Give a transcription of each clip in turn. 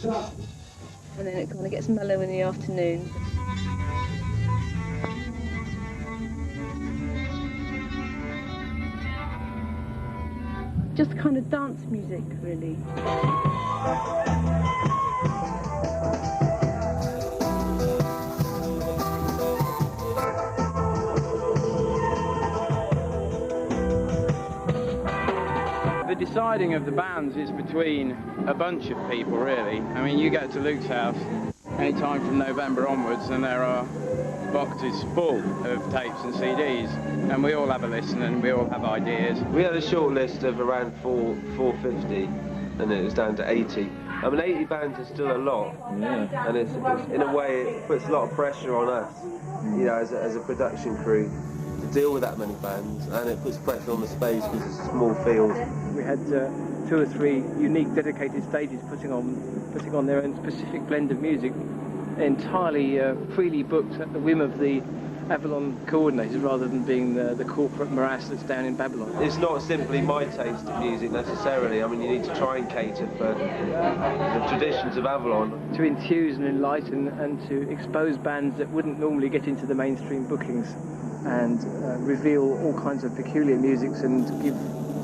And then it kind of gets mellow in the afternoon. Just kind of dance music, really. The deciding of the bands is between a bunch of people, really. I mean, you go to Luke's house any time from November onwards and there are boxes full of tapes and CDs, and we all have a listen and we all have ideas. We had a short list of around 450 and it was down to 80. I mean, 80 bands is still a lot, yeah. And it's in a way it puts a lot of pressure on us, you know, as a production crew, to deal with that many bands, and it puts pressure on the space because it's a small field. We had 2 or 3 unique dedicated stages putting on their own specific blend of music, entirely freely booked at the whim of the Avalon coordinators rather than being the corporate morass that's down in Babylon. It's not simply my taste of music necessarily. I mean, you need to try and cater for the traditions of Avalon. To enthuse and enlighten and to expose bands that wouldn't normally get into the mainstream bookings, and reveal all kinds of peculiar musics and give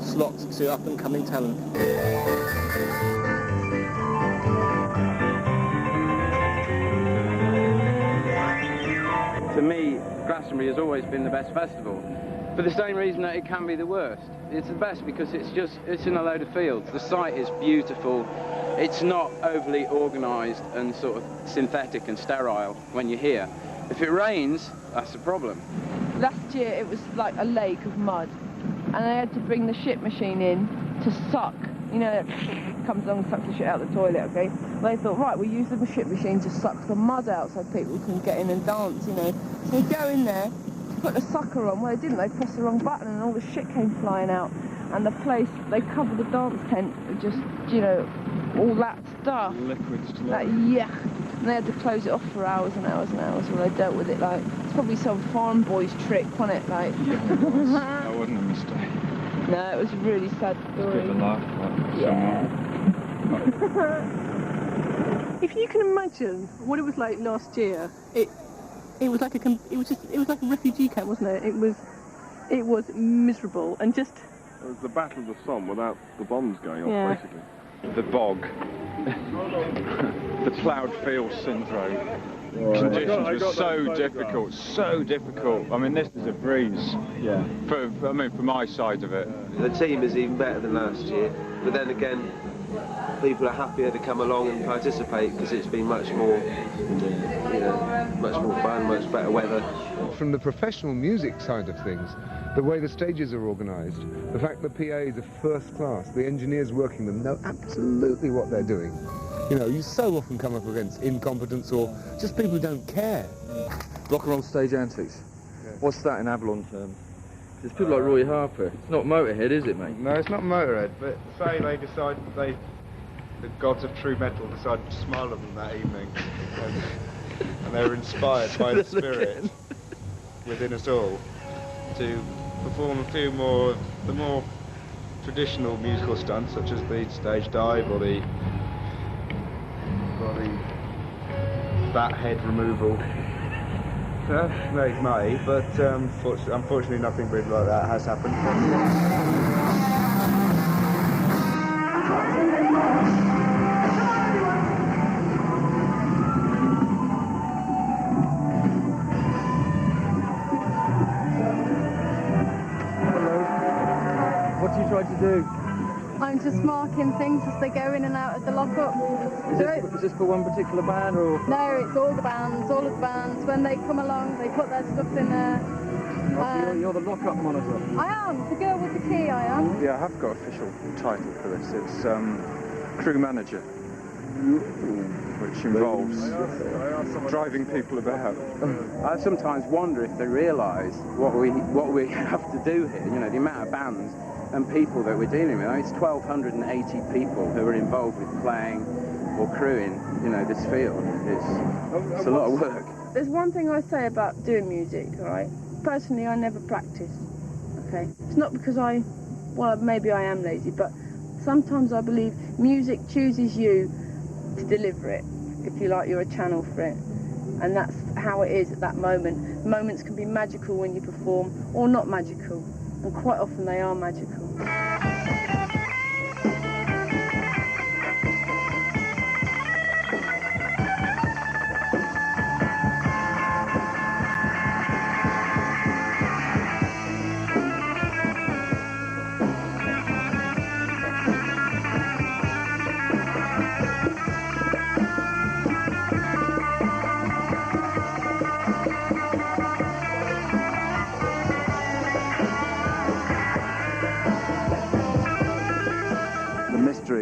slots to up-and-coming talent. For me, Glastonbury has always been the best festival, for the same reason that it can be the worst. It's the best because it's in a load of fields. The site is beautiful. It's not overly organised and sort of synthetic and sterile when you're here. If it rains, that's a problem. Last year it was like a lake of mud, and I had to bring the shit machine in to suck. You know, it comes along and sucks the shit out of the toilet, okay? Well, they thought, right, we'll use the shit machine to suck the mud out so people can get in and dance, you know. So they go in there, put the sucker on. Well, they didn't. They pressed the wrong button and all the shit came flying out. And the place, they covered the dance tent with just, you know, all that stuff. Liquids. That yuck. And they had to close it off for hours and hours and hours while they dealt with it. Like, it's probably some farm boy's trick, wasn't it? Like, Yeah, it was. That wasn't a mistake. No, it was a really sad story. It's a laugh, like, Yeah. If you can imagine what it was like last year, it was like a refugee camp, wasn't it? It was miserable and just. It was the Battle of the Somme without the bombs going off, Yeah. basically. The bog. The ploughed field syndrome. Conditions were so difficult. I mean, this is a breeze. Yeah. For my side of it. The team is even better than last year, but then again, people are happier to come along and participate because it's been much more, you know, much more fun, much better weather. From the professional music side of things, the way the stages are organised, the fact that PAs are first class, the engineers working them know absolutely what they're doing. You know, you so often come up against incompetence or just people who don't care. Rock stage antics. What's that in Avalon terms? There's people like Roy Harper. It's not Motorhead, is it, mate? No, it's not Motorhead, but say they decide the gods of true metal decided to smile at them that evening, and they were inspired by the spirit within us all to perform a few more of the more traditional musical stunts, such as the stage dive or the bat head removal. It may, but unfortunately nothing really like that has happened. What do you try to do? I'm just marking things as they go in and out of the lockup. Is this for one particular band or? No, it's all the bands, all of the bands. When they come along, they put their stuff in there. You're the lockup monitor. I am, the girl with the key, I am. Yeah, I have got official title for this. It's crew manager, which involves driving people about. I sometimes wonder if they realise what we have to do here. You know, the amount of bands and people that we're dealing with. I mean, it's 1,280 people who are involved with playing or crewing, you know, this field. It's a lot of work. There's one thing I say about doing music, all right? Personally, I never practice, okay? It's not because well, maybe I am lazy, but sometimes I believe music chooses you to deliver it. If you like, you're a channel for it. And that's how it is at that moment. Moments can be magical when you perform, or not magical. And quite often they are magical.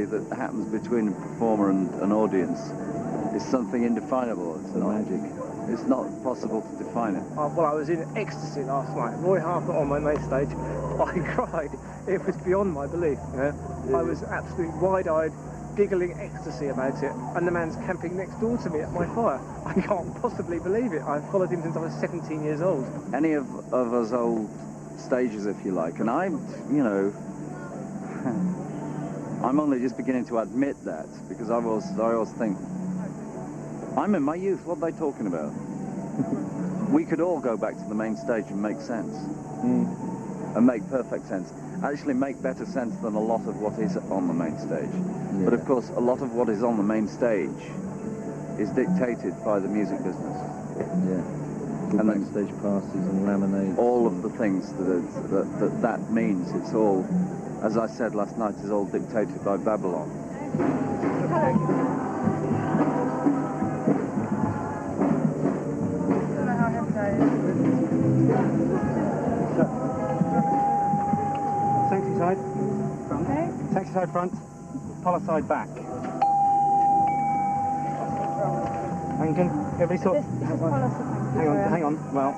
That happens between a performer and an audience is something indefinable. It's magic. It's not possible to define it. Well, I was in ecstasy last night. Roy Harper on my main stage. I cried. It was beyond my belief. You know? I was absolutely wide-eyed, giggling ecstasy about it. And the man's camping next door to me at my fire. I can't possibly believe it. I've followed him since I was 17 years old. Any of us old stagers, if you like, and I'm, you know, I'm only just beginning to admit that, because I always think, I'm in my youth, what are they talking about? We could all go back to the main stage and make sense. And make perfect sense. Actually make better sense than a lot of what is on the main stage. Yeah. But of course, a lot of what is on the main stage is dictated by the music business. Yeah. And backstage passes and laminates. All of the things that means. It's all, as I said last night, is all dictated by Babylon. Sanctuary side, front. Okay. Sanctuary side front, Polar side back. And can everybody sort? Hang on. Well,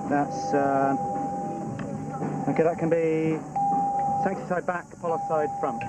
that's okay. That can be Sanctuary side back, Polar side front.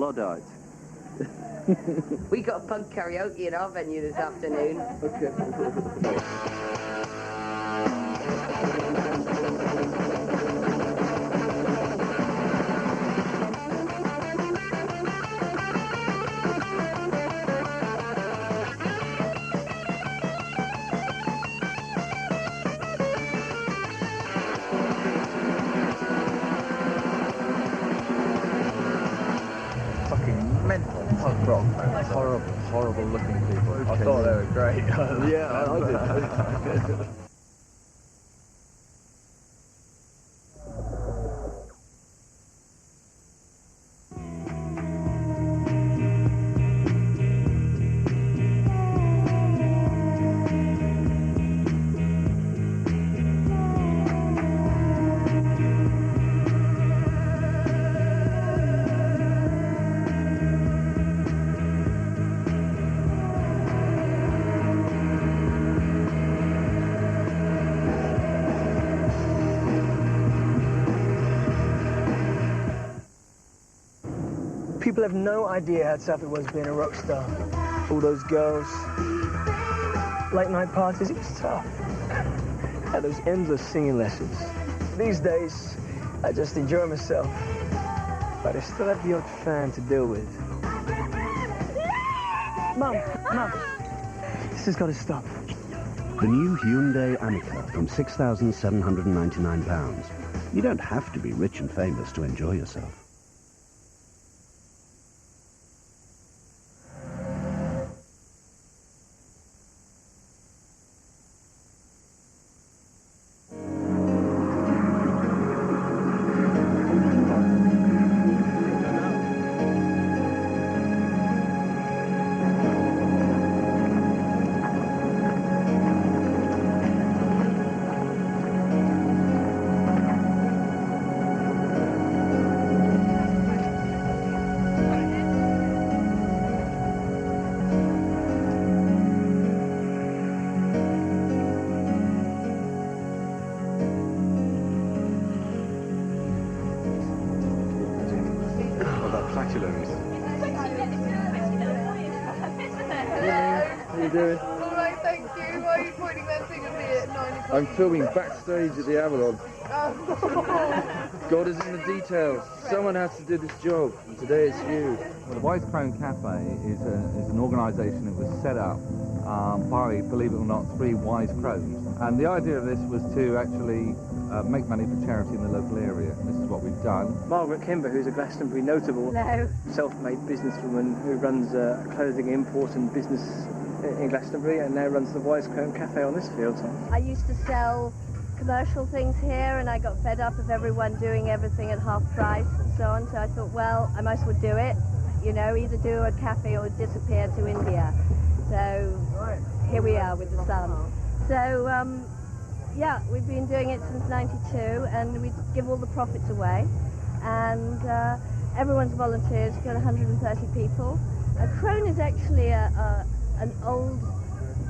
Luddite. We got punk karaoke at our venue this afternoon. Fucking mental punk rock. Horrible, horrible looking people. I thought they were great. Yeah, I did. People have no idea how tough it was being a rock star. All those girls, late night parties, it was tough. Had those endless singing lessons. These days, I just enjoy myself. But I still have the odd fan to deal with. Mum, this has got to stop. The new Hyundai Amica from £6,799. You don't have to be rich and famous to enjoy yourself. I'm filming backstage at the Avalon. God is in the details. Someone has to do this job, and today it's you. Well, the Wise Crown Cafe is an organisation that was set up by, believe it or not, 3 wise crones. And the idea of this was to actually make money for charity in the local area. This is what we've done. Margaret Kimber, who's a Glastonbury notable self-made businesswoman who runs a clothing import and business in Glastonbury and now runs the Wise Crown Cafe on this field. I used to sell commercial things here and I got fed up of everyone doing everything at half price and so on, so I thought, well, I might as well do it, you know, either do a cafe or disappear to India. So here we are with the sun. So yeah, we've been doing it since '92 and we give all the profits away, and everyone's volunteers. We've got 130 people. A crone is actually an old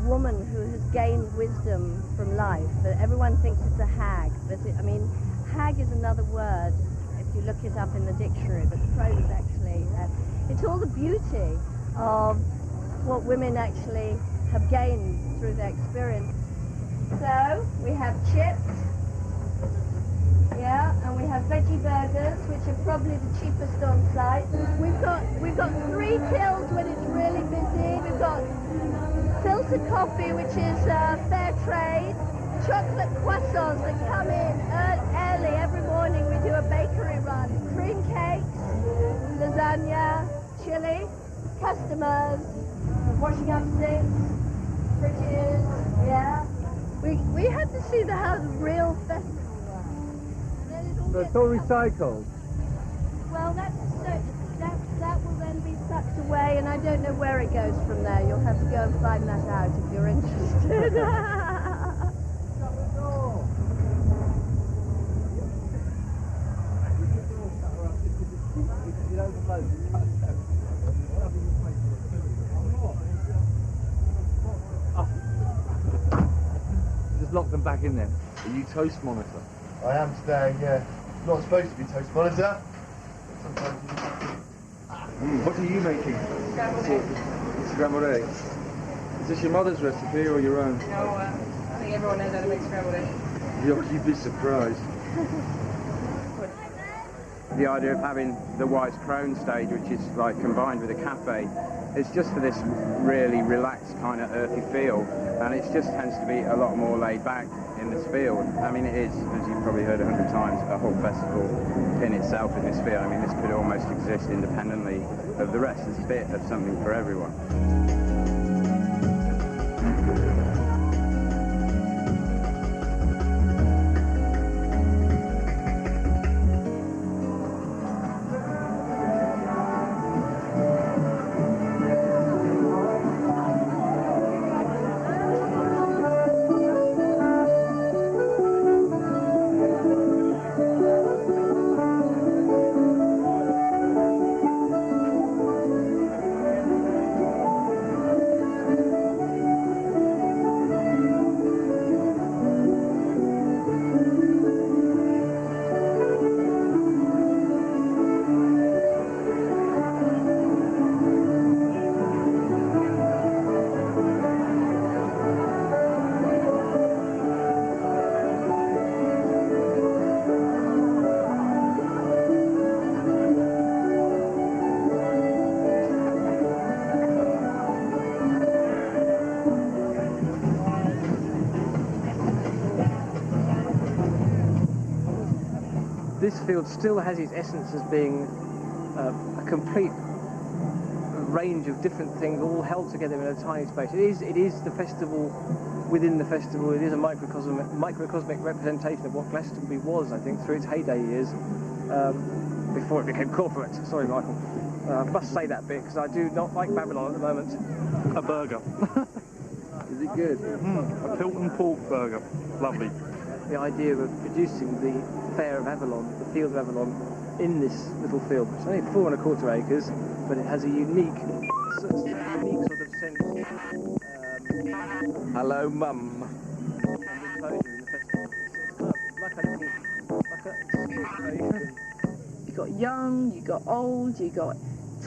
woman who has gained wisdom from life, but everyone thinks it's a hag. But I mean, hag is another word if you look it up in the dictionary, but crone is actually, it's all the beauty of what women actually have gained through their experience. So, we have chips, yeah, and we have veggie burgers, which are probably the cheapest on site. We've got 3 tills when it's really busy. We've got filter coffee, which is fair trade. Chocolate croissants that come in early every morning. We do a bakery run. Cream cakes, lasagna, chili, customers, washing up sinks, fridges, yeah. We had to see how the real festival was. So it's all recycled? Well, that will then be sucked away, and I don't know where it goes from there. You'll have to go and find that out if you're interested. Just lock them back in there. Are you toast monitor? I am today, yeah. Not supposed to be toast monitor. Sometimes you What are you making? Scrambled eggs. Scrambled eggs. Is this your mother's recipe or your own? No, I think everyone knows how to make scrambled eggs. You'd be surprised. The idea of having the Wise Crone stage, which is like combined with a cafe, it's just for this really relaxed kind of earthy feel, and it just tends to be a lot more laid back in this field. I mean, it is, as you've probably heard 100 times, a whole festival in itself in this field. I mean, this could almost exist independently of the rest. There's a bit of something for everyone. This field still has its essence as being a complete range of different things all held together in a tiny space. It is the festival within the festival. It is a microcosmic representation of what Glastonbury was, I think, through its heyday years, before it became corporate. Sorry, Michael. I must say that bit because I do not like Babylon at the moment. A burger. Is it good? A Tilton pork burger. Lovely. The idea of producing the fair of Avalon, the field of Avalon, in this little field. It's only 4 1/4 acres, but it has a unique sort of sense. Hello, Mum. You got young, you got old, you got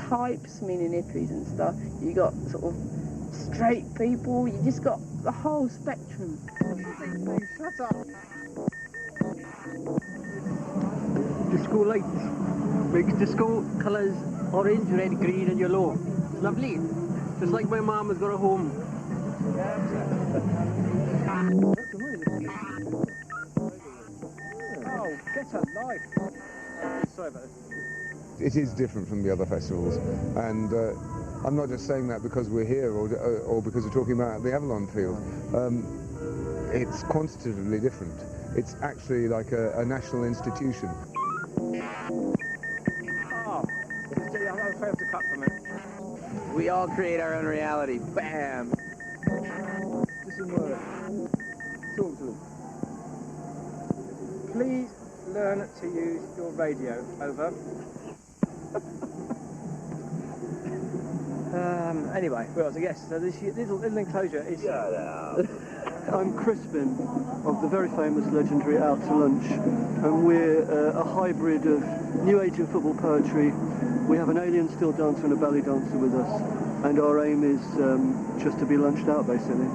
types, meaning hippies and stuff. You got sort of straight people. You just got the whole spectrum. Shut up. Disco lights. Makes disco colours orange, red, green and yellow. Lovely. Just like my mum has got a home. Oh, get a life. Sorry about this. It is different from the other festivals, and I'm not just saying that because we're here or because we're talking about the Avalon field. It's quantitatively different. It's actually like a national institution. Oh, I'm afraid to cut from it. We all create our own reality. Bam! Listen, word. Talk to them. Please learn to use your radio. Over. Anyway, well, so yes, so this little enclosure is... I'm Crispin of the very famous legendary Out to Lunch, and we're a hybrid of New Age and football poetry. We have an alien still dancer and a belly dancer with us, and our aim is just to be lunched out, basically.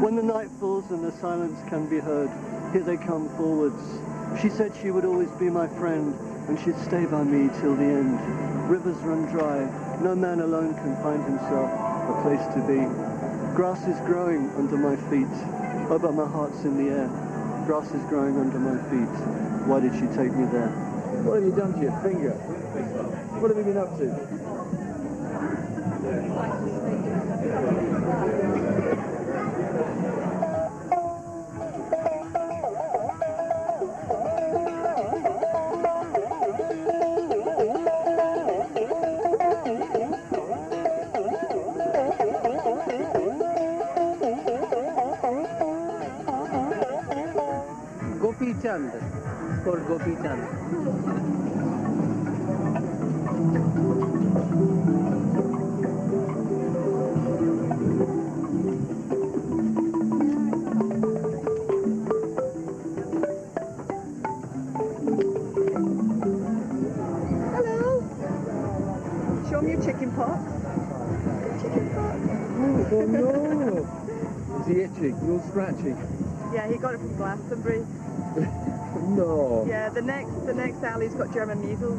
When the night falls and the silence can be heard, here they come forwards. She said she would always be my friend, and she'd stay by me till the end. Rivers run dry, no man alone can find himself a place to be. Grass is growing under my feet, oh, but my heart's in the air. Grass is growing under my feet. Why did she take me there? What have you done to your finger? What have you been up to? It's called Gopi Chand. Oh no! Is he itchy? You're scratchy. Yeah, he got it from Glastonbury. No. Yeah, the next alley's got German measles.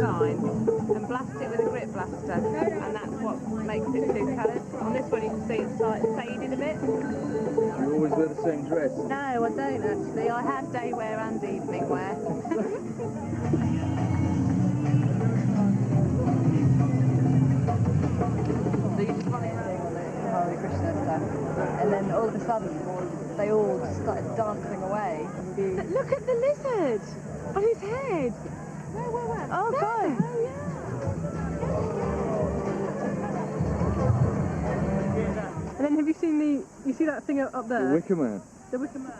And blast it with a grit blaster, and that's what makes it two coloured. On this one you can see it's faded a bit. You always wear the same dress? No, I don't actually. I have day wear and evening wear. So you just run it on the Hare Krishna stuff, and then all of a sudden they all just started dancing away. Look at the lizard on his head. Where? Oh, God. Oh, yeah. And then have you seen you see that thing up there? The Wicker Man. The Wicker Man.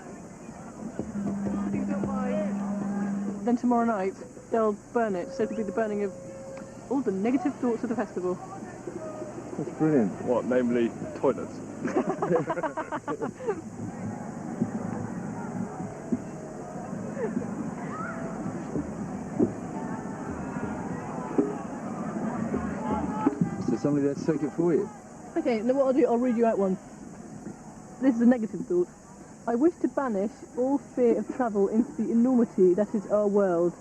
Then tomorrow night, they'll burn it, so it'll be the burning of all the negative thoughts of the festival. That's brilliant. What, namely toilets? Somebody there to take it for you. Okay, now what I'll do, I'll read you out one. This is a negative thought. I wish to banish all fear of travel into the enormity that is our world,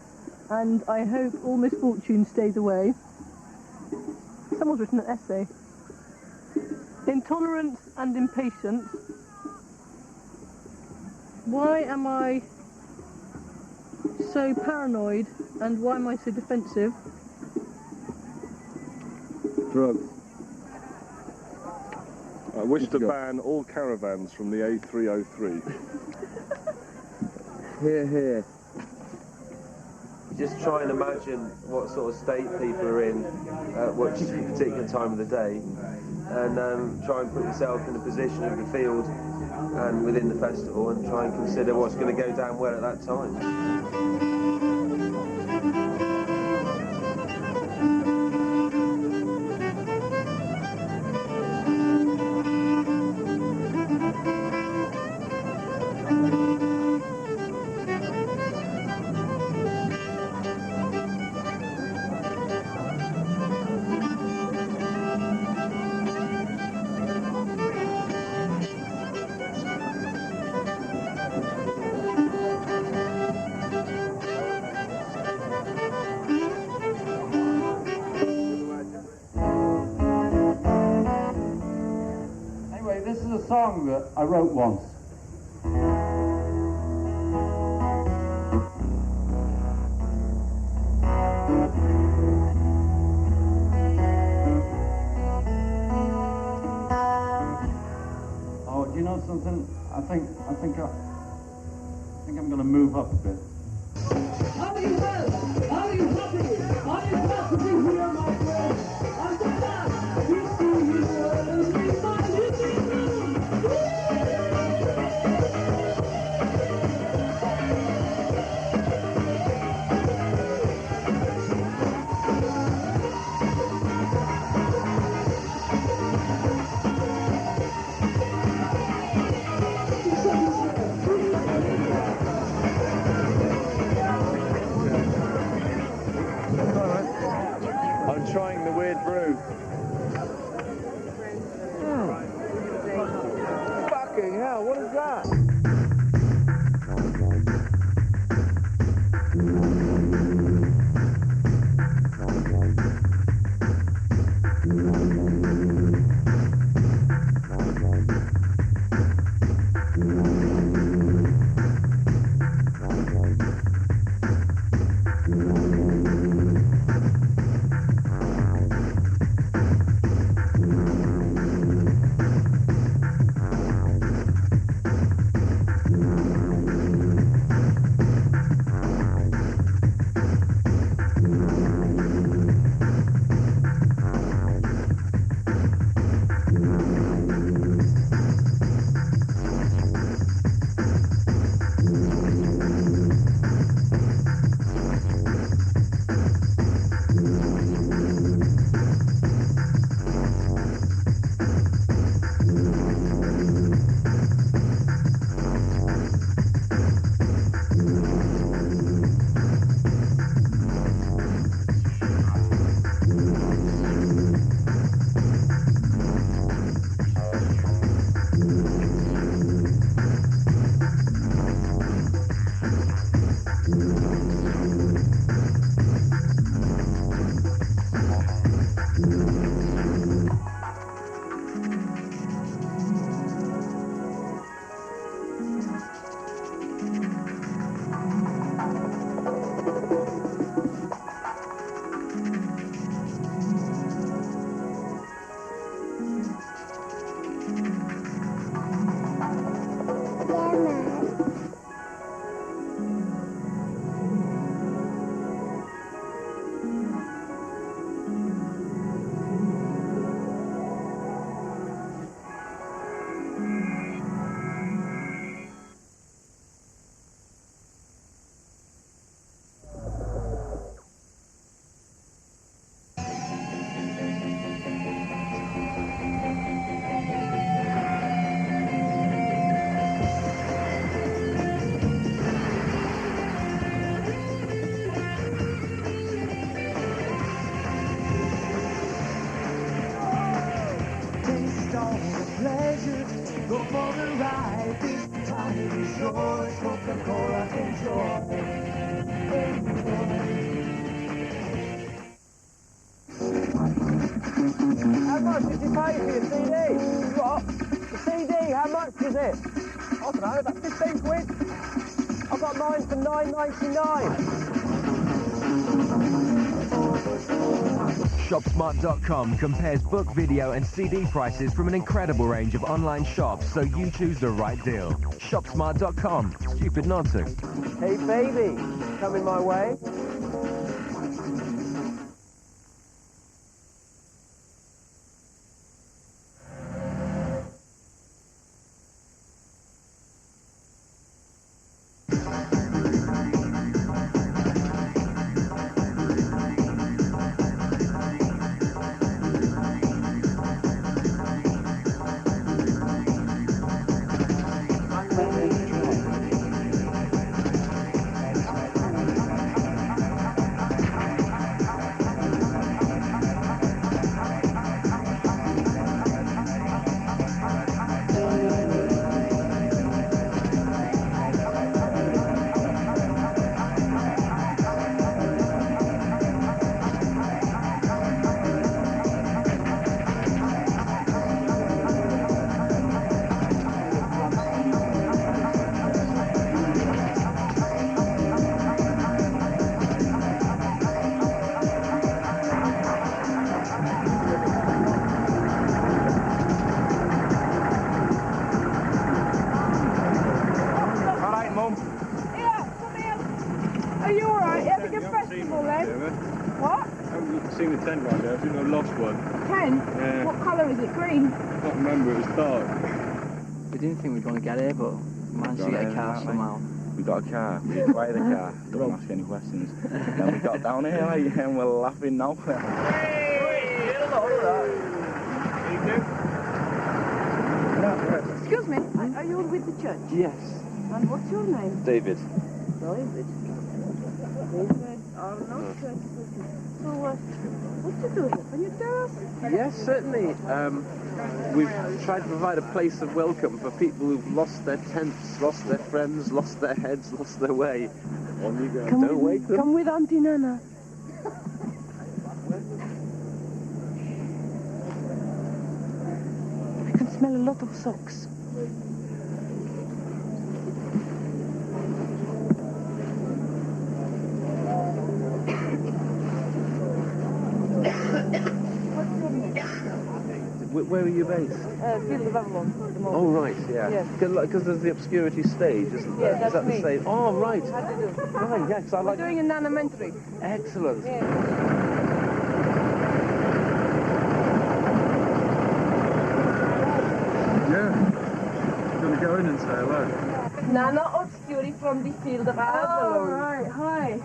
and I hope all misfortune stays away. Someone's written an essay. Intolerance and impatience. Why am I so paranoid, and why am I so defensive? Drugs. I wish to ban all caravans from the A303. Here. Just try and imagine what sort of state people are in at which particular time of the day, and try and put yourself in the position of the field and within the festival, and try and consider what's going to go down well at that time. Song that I wrote once. Oh, do you know something? I think I'm going to move up a bit. Are you well? Are you happy? Are you glad to be here, my friend? I'm so glad to see you. I'm trying the weird brew. Fucking hell, what is that? for the ride. This time is yours. Coca-Cola, enjoy. How much did you pay for your CD? What? The CD, how much is it? I don't know, about 15 quid. I got mine for £9.99. ShopSmart.com compares book, video and CD prices from an incredible range of online shops so you choose the right deal. ShopSmart.com. Stupid not to. Hey baby, coming my way? Seen the tent right there. I think I lost one. 10? Yeah. What colour is it? Green? I can't remember. It was dark. We didn't think we were going to get here, but we managed to get a car somehow. We got a car. We didn't buy the car. Don't ask any questions. Then we got down here and we're laughing now. Excuse me, are you with the church? Yes. And what's your name? David. David. David. Oh, no church. So what you doing? Can you tell us? Yes, certainly. We've tried to provide a place of welcome for people who've lost their tents, lost their friends, lost their heads, lost their way. On you go. Don't wake them. Come with Auntie Nana. I can smell a lot of socks. Where are you based? Field of Avalon. Oh, right, yeah. Because there's the obscurity stage, isn't there? Yeah, Is that that's the me. stage? Oh, right. How do you do? Right, yes, I like... We're doing a nanometry. Excellent. Yeah. Yeah. Gonna go in and say hello. Nano Obscuri from the Field of Avalon. Oh, right, hi.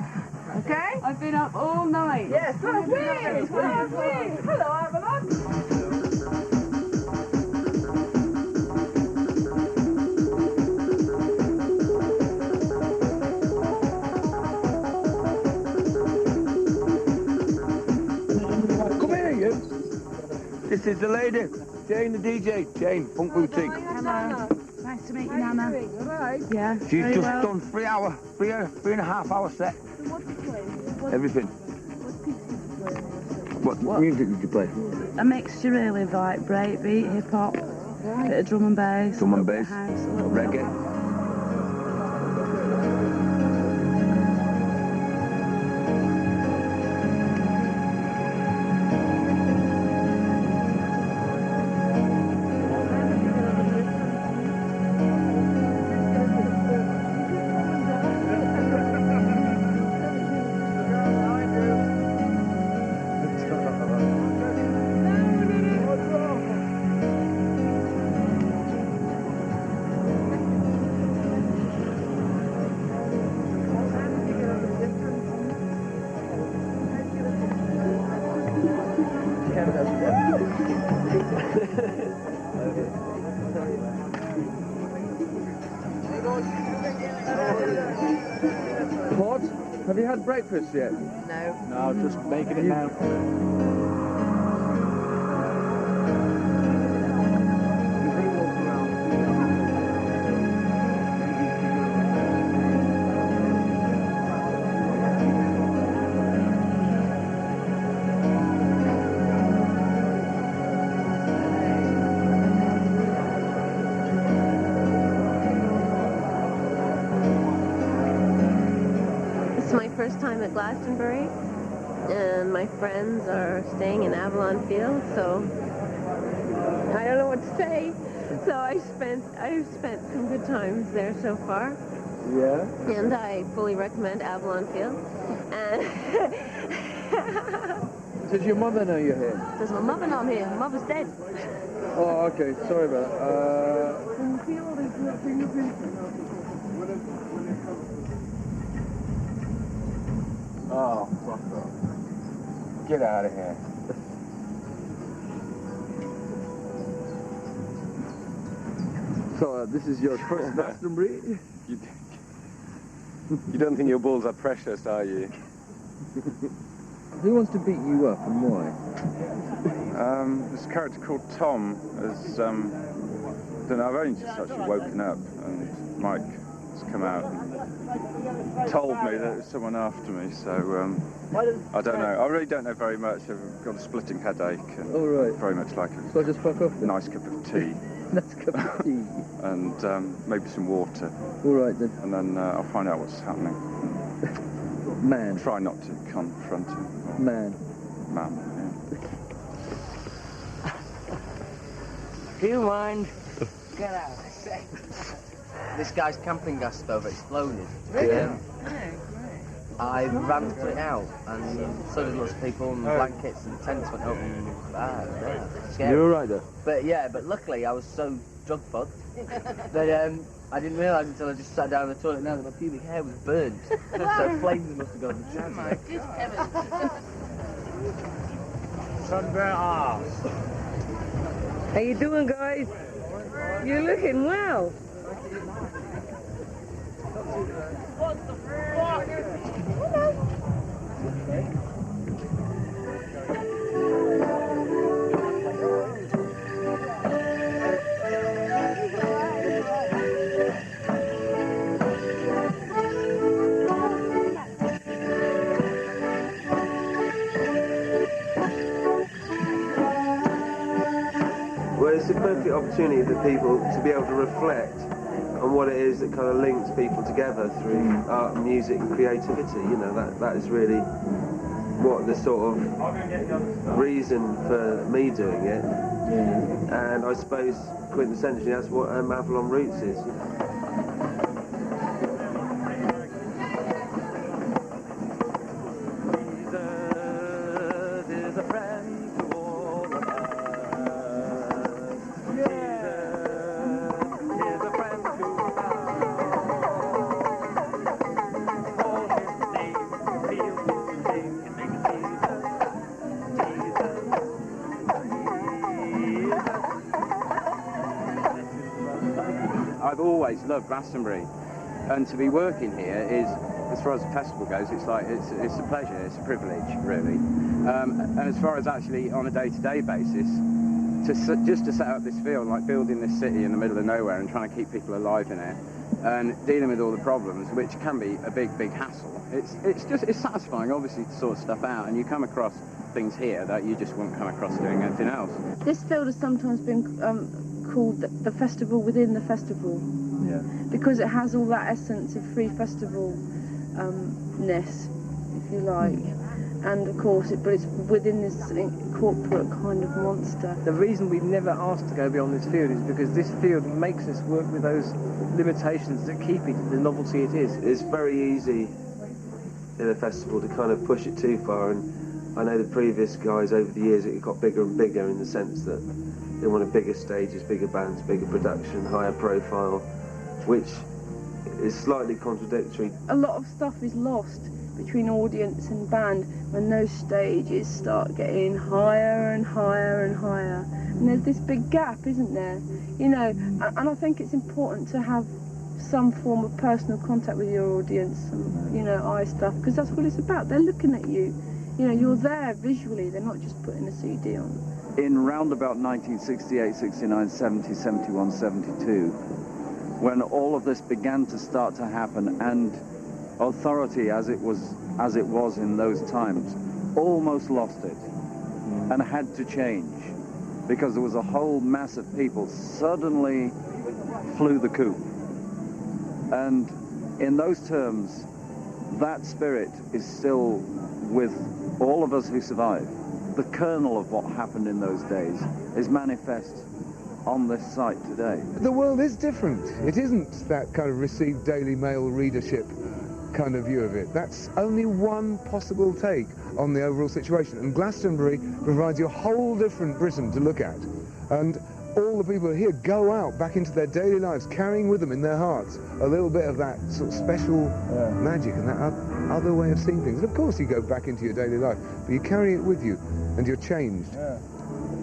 Okay? I've been up all night. Yes, lovely. Hello, Avalon. Come here, you. This is the lady, Jane the DJ, Jane, Funk Boutique. Hello. Nice to meet you, Nana. Right. Yeah. She's very just well. done 3 and a half hour set. Everything. What music did you play? A mixture really of like breakbeat, hip hop, bit of drum and bass, Drum and a little bit bass, of house, a little bit of reggae. Pod, have you had breakfast yet? No. No, just making it now. first time at Glastonbury, and my friends are staying in Avalon Field, so I don't know what to say. So I've spent some good times there so far. Yeah. And I fully recommend Avalon Field. And Does your mother know you're here? does my mother know I'm here? My mother's dead. Oh, okay. Sorry about that. Oh, fuck off. Get out of here. So, this is your first Glastonbury? You don't think your balls are precious, are you? Who wants to beat you up and why? This character called Tom is, I don't know, I've only just actually woken up and Mike has come out and told me that there's someone after me, so I don't know. I really don't know very much. I've got a splitting headache and very much like So I just fuck off then? nice cup of tea. Nice cup of tea. And maybe some water. All right then. And then I'll find out what's happening. Man. Try not to confront him. Man. Man, Do you mind? Get out, I say. This guy's camping gas stove exploded. Yeah. I ran to put it out, and so did lots of people, and blankets and tents went up, and scary. You're all right though? But yeah, but luckily I was so drug fucked that I didn't realise until I just sat down in the toilet now that my pubic hair was burned. So flames must have gone to Sunburn arse. How you doing, guys? You're looking well. What the fuck? Well, it's a perfect opportunity for people to be able to reflect on what it is that kind of links people together through art, music, and creativity. You know, that is really what the sort of reason for me doing it. And I suppose quintessentially that's what Avalon Roots is. I've always loved Glastonbury, and to be working here is, as far as the festival goes, it's like it's a pleasure, it's a privilege, really. And as far as actually on a day-to-day basis, just to set up this field, like building this city in the middle of nowhere and trying to keep people alive in it, and dealing with all the problems, which can be a big hassle. It's satisfying, obviously, to sort stuff out, and you come across things here that you just wouldn't come across doing anything else. This field has sometimes been called the festival within the festival. Yeah. Because it has all that essence of free festival-ness, if you like. And of course, but it's within this corporate kind of monster. The reason we've never asked to go beyond this field is because this field makes us work with those limitations that keep it the novelty it is. It's very easy in a festival to kind of push it too far, and I know the previous guys over the years, it got bigger and bigger in the sense that they wanted bigger stages, bigger bands, bigger production, higher profile, which is slightly contradictory. A lot of stuff is lost between audience and band when those stages start getting higher and higher and higher. And there's this big gap, isn't there? You know, and I think it's important to have some form of personal contact with your audience, and, you know, eye stuff, because that's what it's about. They're looking at you. You know, you're there visually, they're not just putting a CD on. In round about 1968, 69, 70, 71, 72, when all of this began to start to happen, and authority as it was in those times almost lost it and had to change, because there was a whole mass of people suddenly flew the coop. And in those terms, that spirit is still with all of us who survive. The kernel of what happened in those days is manifest on this site today. The world is different. It isn't that kind of received Daily Mail readership kind of view of it. That's only one possible take on the overall situation. And Glastonbury provides you a whole different Britain to look at. And all the people here go out back into their daily lives, carrying with them in their hearts a little bit of that sort of special magic and that other way of seeing things. And of course you go back into your daily life, but you carry it with you and you're changed.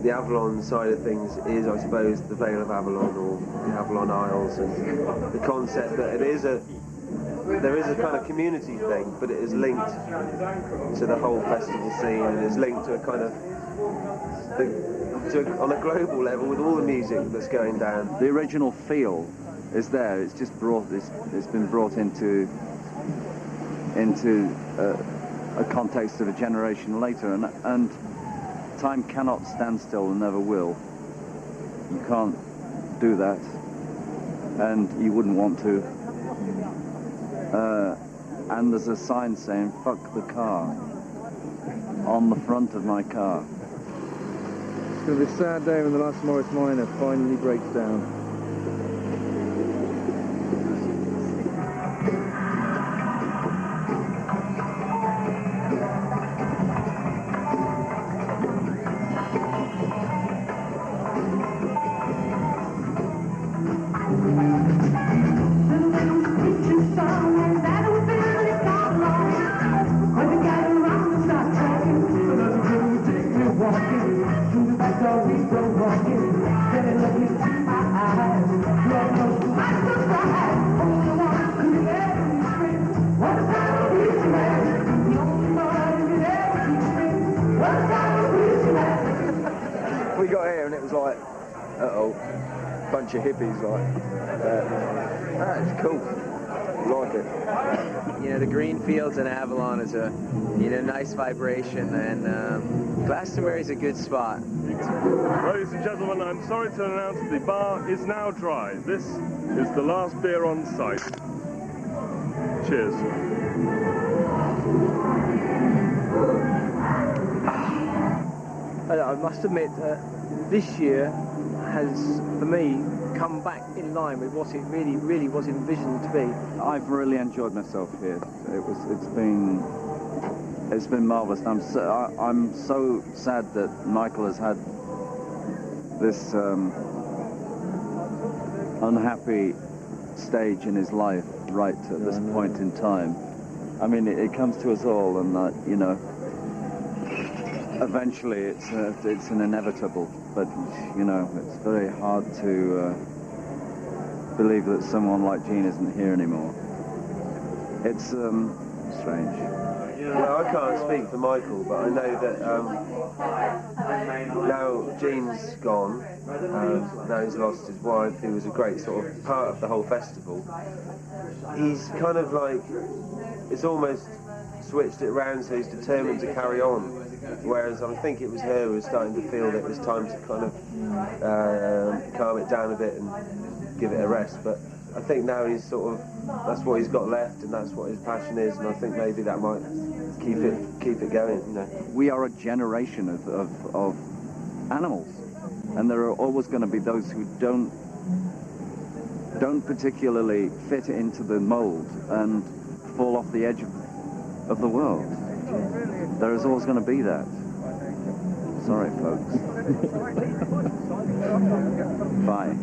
The Avalon side of things is, I suppose, the Vale of Avalon or the Avalon Isles, and the concept that there is a kind of community thing, but it is linked to the whole festival scene, and is linked to a kind of on a global level with all the music that's going down. The original feel is there. It's just it's been brought into a context of a generation later, and time cannot stand still and never will. You can't do that, and you wouldn't want to. And there's a sign saying "fuck the car" on the front of my car. It's going to be a sad day when the last Morris Minor finally breaks down. We got here and it was like, bunch of hippies, like, it's cool, like it. You know, the green fields in Avalon is a, nice vibration, and Glastonbury's a good spot. Ladies and gentlemen, I'm sorry to announce the bar is now dry. This is the last beer on site. Cheers. I must admit, this year has, for me, come back in line with what it really was envisioned to be. I've really enjoyed myself here. It's been marvellous. I'm so sad that Michael has had this unhappy stage in his life right at this point in time. I mean, it comes to us all, and eventually it's an inevitable. But it's very hard to believe that someone like Gene isn't here anymore. It's strange. Well, I can't speak for Michael, but I know that now Gene's gone, now he's lost his wife, who was a great sort of part of the whole festival. He's kind of like, it's almost switched it around, so he's determined to carry on. Whereas I think it was her who was starting to feel that it was time to kind of calm it down a bit and give it a rest. But I think now he's sort of, that's what he's got left, and that's what his passion is, and I think maybe that might keep it going. We are a generation of animals, and there are always going to be those who don't particularly fit into the mold and fall off the edge of the world. There is always going to be that. Sorry, folks. Bye.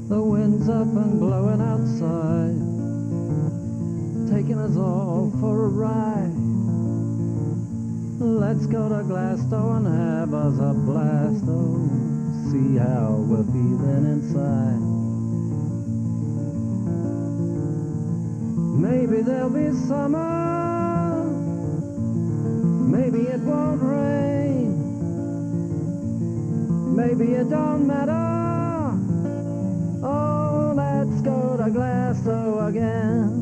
The wind's up and blowing outside, taking us all for a ride. Let's go to Glasgow and have us a blast, oh, see how we're feeling inside. Maybe there'll be summer, maybe it won't rain, maybe it don't matter. Oh, let's go to Glasgow again.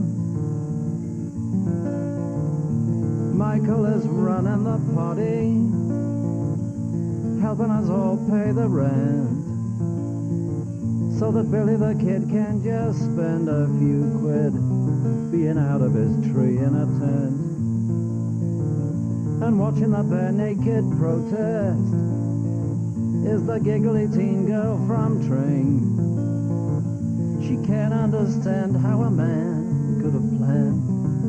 Michael is running the party, helping us all pay the rent. so that Billy the Kid can just spend a few quid being out of his tree in a tent and watching the bare naked protest is the giggly teen girl from Tring. She can't understand how a man could have planned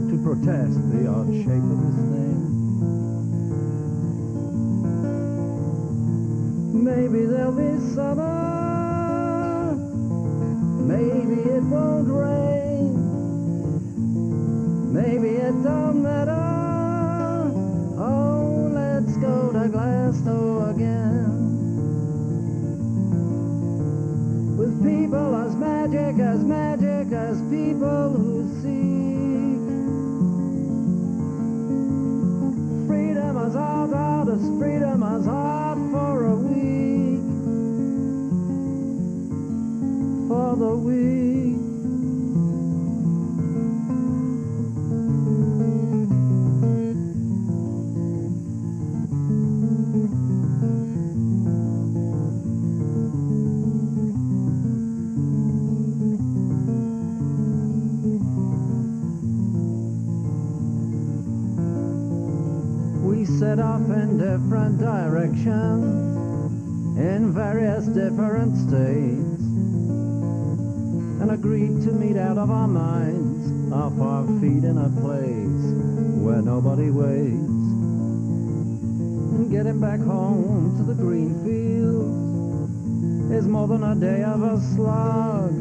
to protest the odd shape of his thing. Maybe there'll be summer, maybe it won't rain, maybe it don't matter. Oh, let's go to Glasgow again. With people as magic as people who seek freedom as hard as freedom as hard for a week, for the week. Set off in different directions, in various different states, and agreed to meet out of our minds, off our feet in a place where nobody waits. And getting back home to the green fields is more than a day of a slog,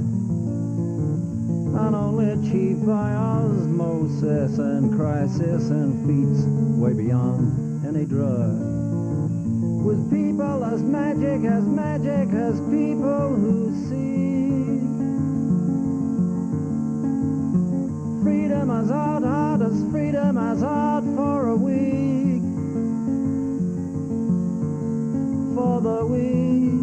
and only achieved by osmosis and crisis and feats way beyond any drug. With people as magic as people who seek freedom as hard as freedom as hard for a week, for the week.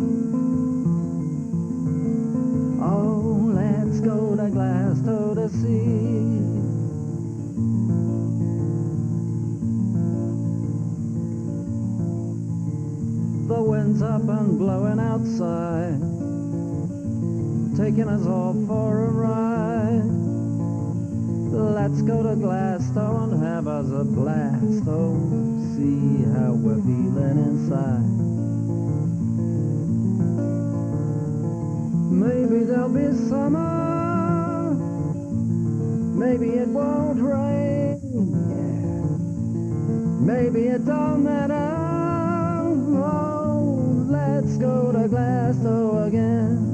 Oh, let's go to Glasgow to see. The wind's up and blowing outside, taking us all for a ride. Let's go to Glasgow and have us a blast. Oh, see how we're feeling inside. Maybe there'll be summer, maybe it won't rain, maybe it don't matter. Oh, let's go to Glasgow again.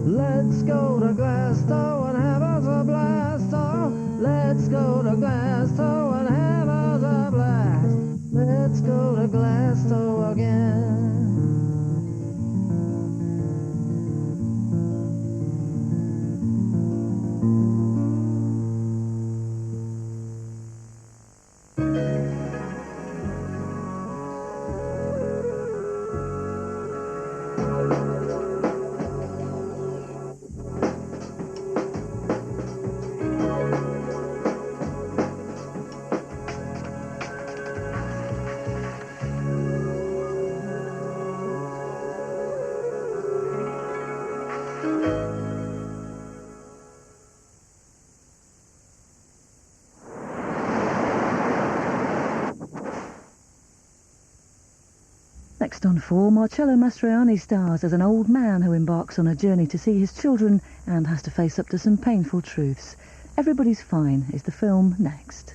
Let's go to Glasgow and have us a blast. Oh, let's go to Glasgow and have us a blast. Let's go to Glasgow again. Next on 4, Marcello Mastroianni stars as an old man who embarks on a journey to see his children and has to face up to some painful truths. Everybody's Fine is the film next.